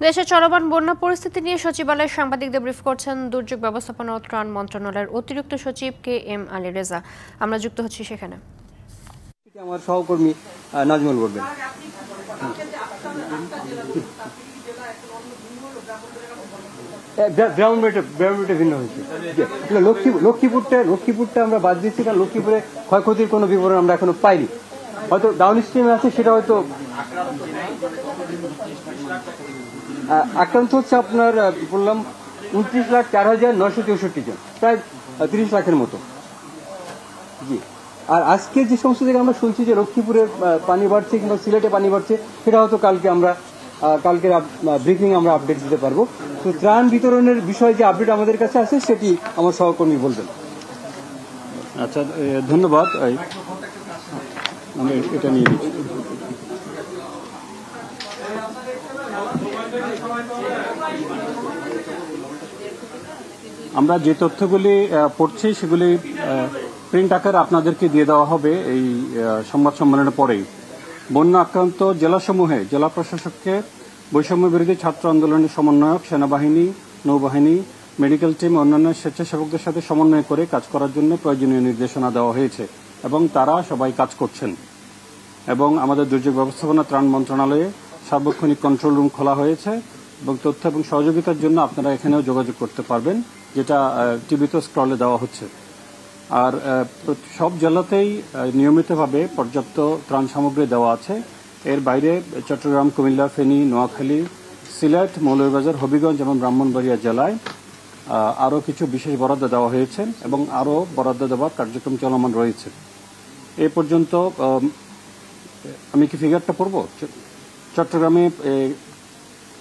দেশে চলমান বন্যা পরিস্থিতি নিয়ে সচিবালয়ে সাংবাদিকদের ব্রিফ করছেন দুর্যোগ ব্যবস্থাপনা ও ত্রাণ মন্ত্রণালয়ের অতিরিক্ত সচিব KM আলী রেজা। আমরা যুক্ত হচ্ছি সেখানে। আমার সহকর্মী নাজমুল বলবেন। গ্রাউন্ড রেটে ভিন্ন হয়েছে। লক্ষ্মীপুরটা আমরা বাদ দিচ্ছি, কারণ লক্ষ্মীপুরে ক্ষয়ক্ষতির কোনো বিবরণ আমরা এখনো পাইনি। হয়তো ডাউন স্ট্রিমে আছে, সেটা হয়তো আক্রান্ত হচ্ছে আপনার বললাম 29,04,963 জন, প্রায় 30 লাখের মতো। জি, আর আজকে যে সমস্ত জায়গায় আমরা শুনছি যে লক্ষ্মীপুরে পানি বাড়ছে কিংবা সিলেটে পানি বাড়ছে, সেটা হয়তো কালকে ব্রিফিং আমরা আপডেট দিতে পারবো। তো ত্রাণ বিতরণের বিষয়ে যে আপডেট আমাদের কাছে আছে সেটি আমার সহকর্মী বলবেন। আচ্ছা, ধন্যবাদ। আমি এটা নিয়ে নিচ্ছি। আমরা যে তথ্যগুলি পড়ছি সেগুলি প্রিন্ট আকারে আপনাদেরকে দিয়ে দেওয়া হবে এই সংবাদ সম্মেলনের পরেই। বন্যা আক্রান্ত জেলাসমূহে জেলা প্রশাসককে বৈষম্য বিরোধী ছাত্র আন্দোলনের সমন্বয়ক, সেনাবাহিনী, নৌবাহিনী, মেডিকেল টিম, অন্যান্য স্বেচ্ছাসেবকদের সাথে সমন্বয় করে কাজ করার জন্য প্রয়োজনীয় নির্দেশনা দেওয়া হয়েছে এবং তারা সবাই কাজ করছেন। এবং আমাদের দুর্যোগ ব্যবস্থাপনা ত্রাণ মন্ত্রণালয়ে সার্বক্ষণিক কন্ট্রোল রুম খোলা হয়েছে এবং তথ্য এবং সহযোগিতার জন্য আপনারা এখানেও যোগাযোগ করতে পারবেন, যেটা টিভিতে স্ক্রলে দেওয়া হচ্ছে। আর সব জেলাতেই নিয়মিতভাবে পর্যাপ্ত ত্রাণ সামগ্রী দেওয়া আছে। এর বাইরে চট্টগ্রাম, কুমিল্লা, ফেনী, নোয়াখালী, সিলেট, মৌলভীবাজার, হবিগঞ্জ এবং ব্রাহ্মণবাড়িয়া জেলায় আরও কিছু বিশেষ বরাদ্দ দেওয়া হয়েছে এবং আরও বরাদ্দ দেওয়ার কার্যক্রম চলমান রয়েছে। এ পর্যন্ত আমি কি ফিগারটা পড়ব? চট্টগ্রামে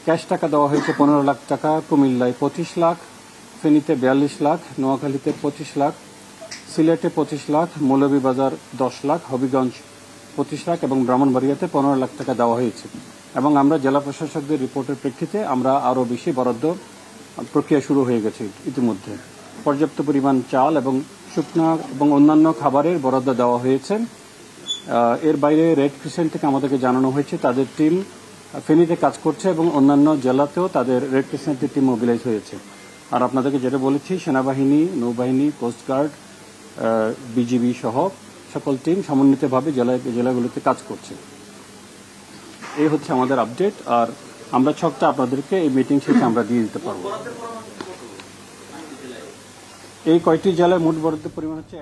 ক্যাশ টাকা দেওয়া হয়েছে 15 লাখ টাকা, কুমিল্লায় 25 লাখ, ফেনীতে 42 লাখ, নোয়াখালীতে 25 লাখ, সিলেটে 25 লাখ, মৌলভীবাজার 10 লাখ, হবিগঞ্জ 25 লাখ এবং ব্রাহ্মণবাড়িয়াতে 15 লাখ টাকা দেওয়া হয়েছে। এবং আমরা জেলা প্রশাসকদের রিপোর্টের প্রেক্ষিতে আমরা আরও বেশি বরাদ্দ প্রক্রিয়া শুরু হয়ে গেছে ইতিমধ্যে। পর্যাপ্ত পরিমাণ চাল এবং শুকনো এবং অন্যান্য খাবারের বরাদ্দ দেওয়া হয়েছে। এর বাইরে রেড ক্রিসেন্ট থেকে আমাদেরকে জানানো হয়েছে তাদের টিম ফেনীতে কাজ করছে এবং অন্যান্য জেলাতেও তাদের রেড ক্রিসেন্টের টিম মোবিলাইজ হয়েছে। আর আপনাদেরকে যেটা বলেছি, সেনাবাহিনী, নৌবাহিনী, কোস্টগার্ড, বিজিবি সহ সকল টিম সমন্বিতভাবে জেলাগুলোতে কাজ করছে। এই হচ্ছে আমাদের আপডেট। আর আমরা ছকটা আপনাদেরকে এই মিটিং শেষে আমরা দিয়ে দিতে পারবো। এই কয়টি জেলায় মোট বরাদ্দের পরিমাণ হচ্ছে